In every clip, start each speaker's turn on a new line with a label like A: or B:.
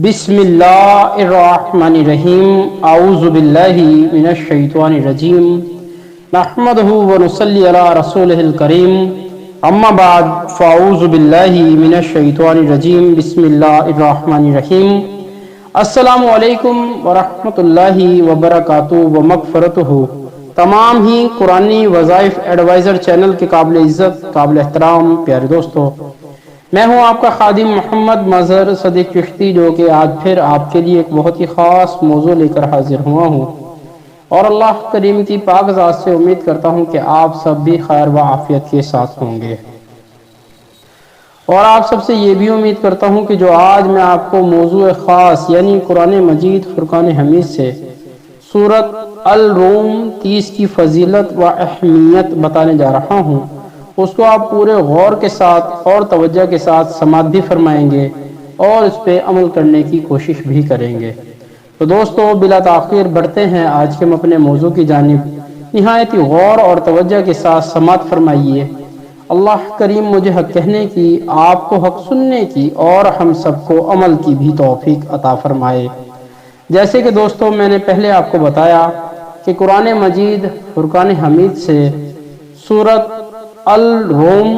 A: بسم اللہ الرحمن الرحیم اعوذ باللہ من الشیطان الرجیم نحمدہ ونصلی علی رسولہ الکریم اما بعد فاعوذ باللہ من الشیطان الرجیم بسم اللہ الرحمن الرحیم السلام علیکم ورحمۃ اللہ وبرکاتہ ومغفرتہ۔ تمام ہی قرآنی وظائف ایڈوائزر چینل کے قابل عزت قابل احترام پیارے دوستو، میں ہوں آپ کا خادم محمد مظہر صدیق چشتی، جو کہ آج پھر آپ کے لیے ایک بہت ہی خاص موضوع لے کر حاضر ہوا ہوں، اور اللہ کریم کی پاک ذات سے امید کرتا ہوں کہ آپ سب بھی خیر و عافیت کے ساتھ ہوں گے، اور آپ سب سے یہ بھی امید کرتا ہوں کہ جو آج میں آپ کو موضوع خاص یعنی قرآن مجید فرقان حمید سے سورۃ الروم 30 کی فضیلت و اہمیت بتانے جا رہا ہوں، اس کو آپ پورے غور کے ساتھ اور توجہ کے ساتھ سماعت بھی فرمائیں گے اور اس پہ عمل کرنے کی کوشش بھی کریں گے۔ تو دوستو، بلا تاخیر بڑھتے ہیں آج کے ہم اپنے موضوع کی جانب۔ نہایت ہی غور اور توجہ کے ساتھ سماعت فرمائیے۔ اللہ کریم مجھے حق کہنے کی، آپ کو حق سننے کی اور ہم سب کو عمل کی بھی توفیق عطا فرمائے۔ جیسے کہ دوستو، میں نے پہلے آپ کو بتایا کہ قرآن مجید فرقان حمید سے سورۃ الروم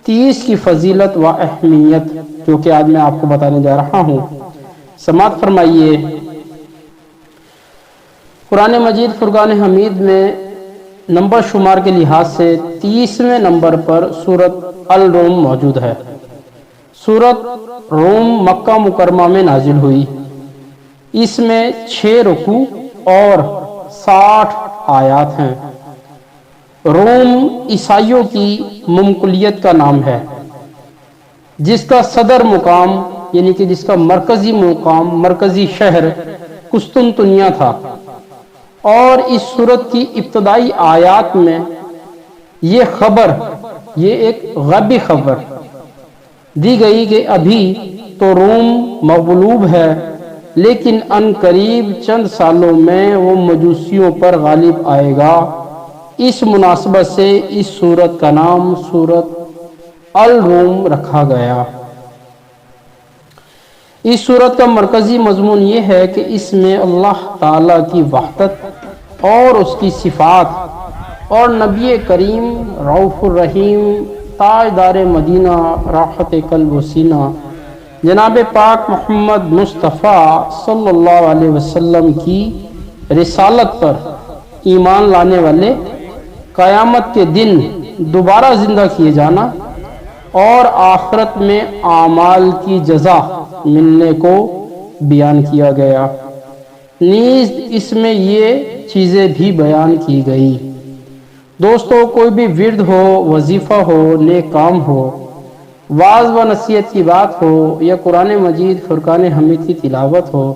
A: 30 کی فضیلت و اہمیت، جو کہ آج میں آپ کو بتانے جا رہا ہوں، سماعت فرمائیے۔ قرآن مجید فرقان حمید میں نمبر شمار کے لحاظ سے 30ویں نمبر پر سورۃ الروم موجود ہے۔ سورۃ روم مکہ مکرمہ میں نازل ہوئی۔ اس میں 6 رکوع اور 60 آیات ہیں۔ روم عیسائیوں کی مملکت کا نام ہے، جس کا صدر مقام یعنی کہ جس کا مرکزی مقام، مرکزی شہر قسطنطنیہ تھا، اور اس سورت کی ابتدائی آیات میں یہ ایک غیبی خبر دی گئی کہ ابھی تو روم مغلوب ہے، لیکن ان قریب چند سالوں میں وہ مجوسیوں پر غالب آئے گا۔ اس مناسبت سے اس سورت کا نام سورۃ الروم رکھا گیا۔ اس سورت کا مرکزی مضمون یہ ہے کہ اس میں اللہ تعالیٰ کی وحدت اور اس کی صفات، اور نبی کریم رؤوف الرحیم تاجدار مدینہ راحت قلب و سینہ جناب پاک محمد مصطفیٰ صلی اللہ علیہ وسلم کی رسالت پر ایمان لانے والے قیامت کے دن دوبارہ زندہ کیے جانا اور آخرت میں اعمال کی جزا ملنے کو بیان کیا گیا۔ نیز اس میں یہ چیزیں بھی بیان کی گئی۔ دوستو، کوئی بھی ورد ہو، وظیفہ ہو، نیک کام ہو، واعظ و نصیحت کی بات ہو، یا قرآن مجید فرقان حمید کی تلاوت ہو،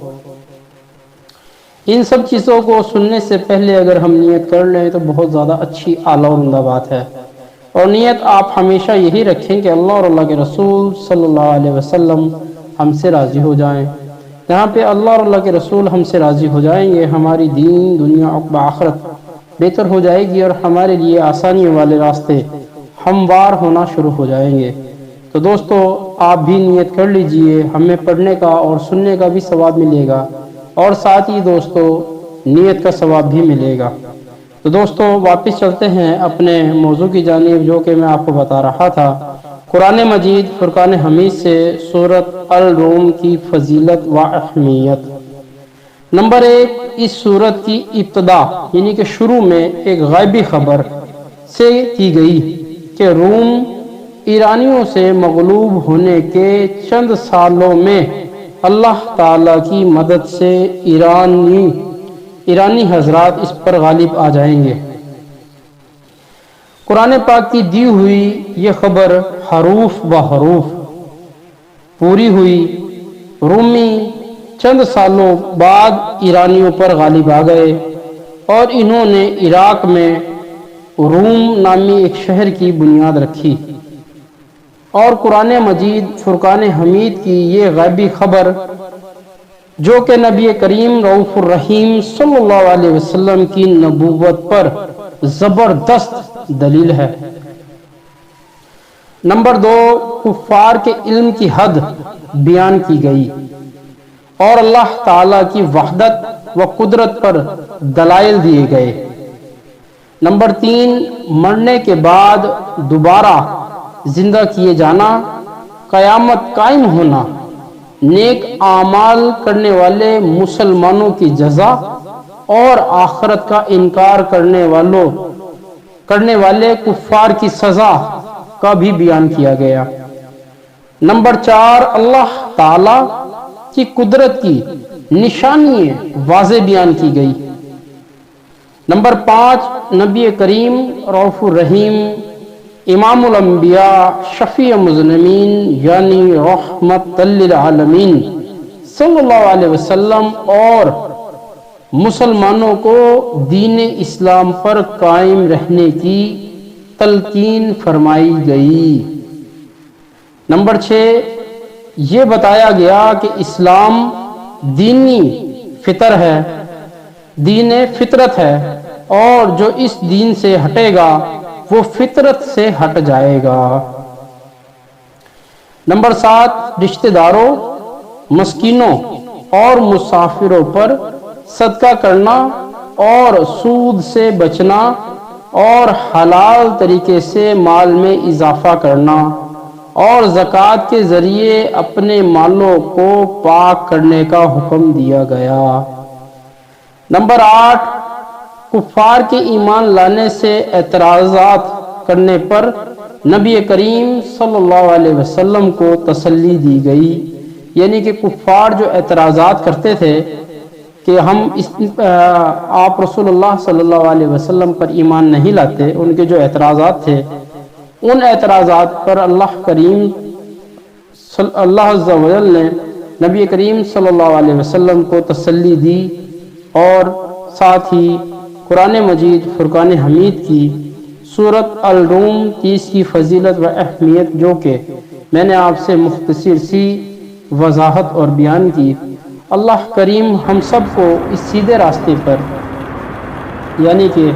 A: ان سب چیزوں کو سننے سے پہلے اگر ہم نیت کر لیں تو بہت زیادہ اچھی اعلیٰ اور عمدہ بات ہے۔ اور نیت آپ ہمیشہ یہی رکھیں کہ اللہ اور اللہ کے رسول صلی اللہ علیہ وسلم ہم سے راضی ہو جائیں۔ جہاں پہ اللہ اور اللہ کے رسول ہم سے راضی ہو جائیں گے، ہماری دین دنیا عقبہ آخرت بہتر ہو جائے گی، اور ہمارے لیے آسانیوں والے راستے ہموار ہونا شروع ہو جائیں گے۔ تو دوستو، آپ بھی نیت کر لیجئے، ہمیں پڑھنے کا اور سننے کا بھی ثواب ملے گا، اور ساتھ ہی دوستو نیت کا ثواب بھی ملے گا۔ تو دوستو، واپس چلتے ہیں اپنے موضوع کی جانب، جو کہ میں آپ کو بتا رہا تھا قرآن مجید فرقان حمید سے سورۃ الروم کی فضیلت و اہمیت۔ نمبر 1، اس سورت کی ابتدا یعنی کہ شروع میں ایک غیبی خبر سے کی گئی کہ روم ایرانیوں سے مغلوب ہونے کے چند سالوں میں اللہ تعالیٰ کی مدد سے ایرانی حضرات اس پر غالب آ جائیں گے۔ قرآن پاک کی دی ہوئی یہ خبر حروف بحروف پوری ہوئی۔ رومی چند سالوں بعد ایرانیوں پر غالب آ گئے، اور انہوں نے عراق میں روم نامی ایک شہر کی بنیاد رکھی، اور قرآن مجید فرقان حمید کی یہ غیبی خبر، جو کہ نبی کریم رؤوف الرحیم صلی اللہ علیہ وسلم کی نبوت پر زبردست دلیل ہے۔ نمبر 2، کفار کے علم کی حد بیان کی گئی۔ اور اللہ تعالی کی وحدت و قدرت پر دلائل دیے گئے۔ نمبر 3، مرنے کے بعد دوبارہ زندہ کیے جانا، قیامت قائم ہونا، نیک اعمال کرنے والے مسلمانوں کی جزا اور آخرت کا انکار کرنے والے کفار کی سزا کا بھی بیان کیا گیا۔ نمبر 4، اللہ تعالی کی قدرت کی نشانیاں واضح بیان کی گئی۔ نمبر 5، نبی کریم رؤوف الرحیم، امام الانبیاء، شفیع مذنبین یعنی رحمت للعالمین صلی اللہ علیہ وسلم اور مسلمانوں کو دین اسلام پر قائم رہنے کی تلقین فرمائی گئی۔ نمبر 6، یہ بتایا گیا کہ اسلام دینی فطرت ہے اور جو اس دین سے ہٹے گا وہ فطرت سے ہٹ جائے گا۔ نمبر 7، رشتہ داروں، مسکینوں اور مسافروں پر صدقہ کرنا اور سود سے بچنا اور حلال طریقے سے مال میں اضافہ کرنا اور زکوٰۃ کے ذریعے اپنے مالوں کو پاک کرنے کا حکم دیا گیا۔ نمبر 8، کفار کے ایمان لانے سے اعتراضات کرنے پر نبی کریم صلی اللہ علیہ وسلم کو تسلی دی گئی، یعنی کہ کفار جو اعتراضات کرتے تھے کہ ہم آپ رسول اللہ صلی اللہ علیہ وسلم پر ایمان نہیں لاتے، ان کے جو اعتراضات تھے ان اعتراضات پر اللہ عز و جل نے نبی کریم صلی اللہ علیہ وسلم کو تسلی دی اور ساتھ ہی قرآن مجید فرقان حمید کی سورۃ الروم 30 کی فضیلت و اہمیت جو کہ میں نے آپ سے مختصر سی وضاحت اور بیان کی، اللہ کریم ہم سب کو اس سیدھے راستے پر یعنی کہ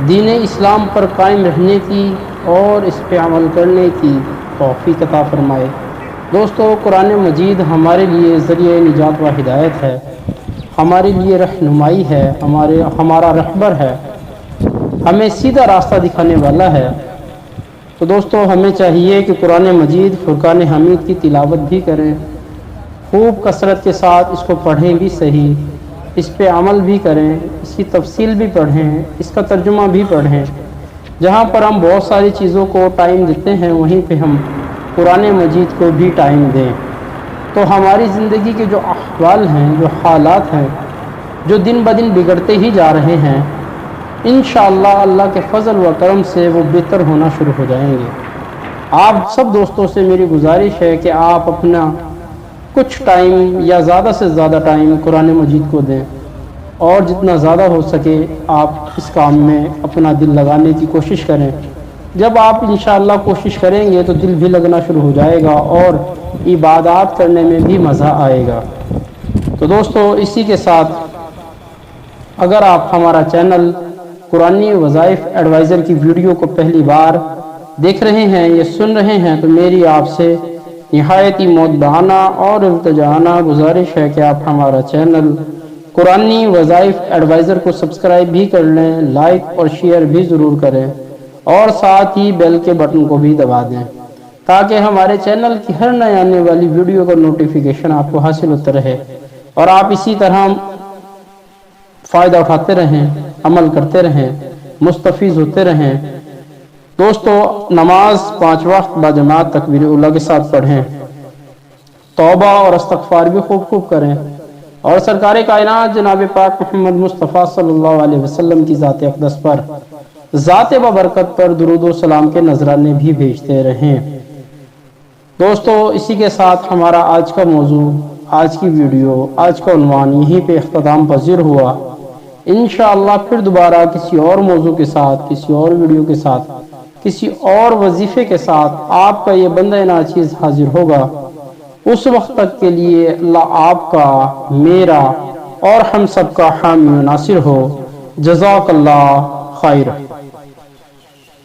A: دین اسلام پر قائم رہنے کی اور اس پہ عمل کرنے کی توفیق عطا فرمائے۔ دوستو، قرآن مجید ہمارے لیے ذریعہ نجات و ہدایت ہے، ہمارے لیے رہنمائی ہے، ہمارا رہبر ہے، ہمیں سیدھا راستہ دکھانے والا ہے۔ تو دوستو، ہمیں چاہیے کہ قرآن مجید فرقان حمید کی تلاوت بھی کریں، خوب کثرت کے ساتھ اس کو پڑھیں بھی صحیح، اس پہ عمل بھی کریں، اس کی تفصیل بھی پڑھیں، اس کا ترجمہ بھی پڑھیں۔ جہاں پر ہم بہت ساری چیزوں کو ٹائم دیتے ہیں وہیں پہ ہم قرآن مجید کو بھی ٹائم دیں، تو ہماری زندگی کے جو احوال ہیں، جو حالات ہیں، جو دن بدن بگڑتے ہی جا رہے ہیں، انشاءاللہ اللہ کے فضل و کرم سے وہ بہتر ہونا شروع ہو جائیں گے۔ آپ سب دوستوں سے میری گزارش ہے کہ آپ اپنا کچھ ٹائم یا زیادہ سے زیادہ ٹائم قرآن مجید کو دیں اور جتنا زیادہ ہو سکے آپ اس کام میں اپنا دل لگانے کی کوشش کریں۔ جب آپ انشاءاللہ کوشش کریں گے تو دل بھی لگنا شروع ہو جائے گا اور عبادات کرنے میں بھی مزہ آئے گا۔ تو دوستو، اسی کے ساتھ اگر آپ ہمارا چینل قرآنی وظائف ایڈوائزر کی ویڈیو کو پہلی بار دیکھ رہے ہیں یا سن رہے ہیں تو میری آپ سے نہایت ہی مودبانہ اور التجانہ گزارش ہے کہ آپ ہمارا چینل قرآنی وظائف ایڈوائزر کو سبسکرائب بھی کر لیں، لائک اور شیئر بھی ضرور کریں اور ساتھ ہی بیل کے بٹن کو بھی دبا دیں تاکہ ہمارے چینل کی ہر نئے آنے والی ویڈیو کا نوٹیفیکیشن آپ کو حاصل ہوتا رہے اور آپ اسی طرح فائدہ اٹھاتے رہیں، عمل کرتے رہیں، مستفیض ہوتے رہیں۔ دوستو، نماز 5 وقت باجماعت تکبیر اولیٰ کے ساتھ پڑھیں، توبہ اور استغفار بھی خوب کریں اور سرکار کائنات جناب پاک محمد مصطفیٰ صلی اللہ علیہ وسلم کی ذات اقدس پر ذات ببرکت پر درود و سلام کے نذرانے بھی بھیجتے رہیں۔ دوستو، اسی کے ساتھ ہمارا آج کا موضوع، آج کی ویڈیو، آج کا عنوان یہیں پہ اختتام پذیر ہوا۔ انشاءاللہ پھر دوبارہ کسی اور موضوع کے ساتھ، کسی اور ویڈیو کے ساتھ، کسی اور وظیفے کے ساتھ آپ کا یہ بندہ ناچیز حاضر ہوگا۔ اس وقت تک کے لیے اللہ آپ کا، میرا اور ہم سب کا حامی و ناصر ہو۔ جزاک اللہ خیر۔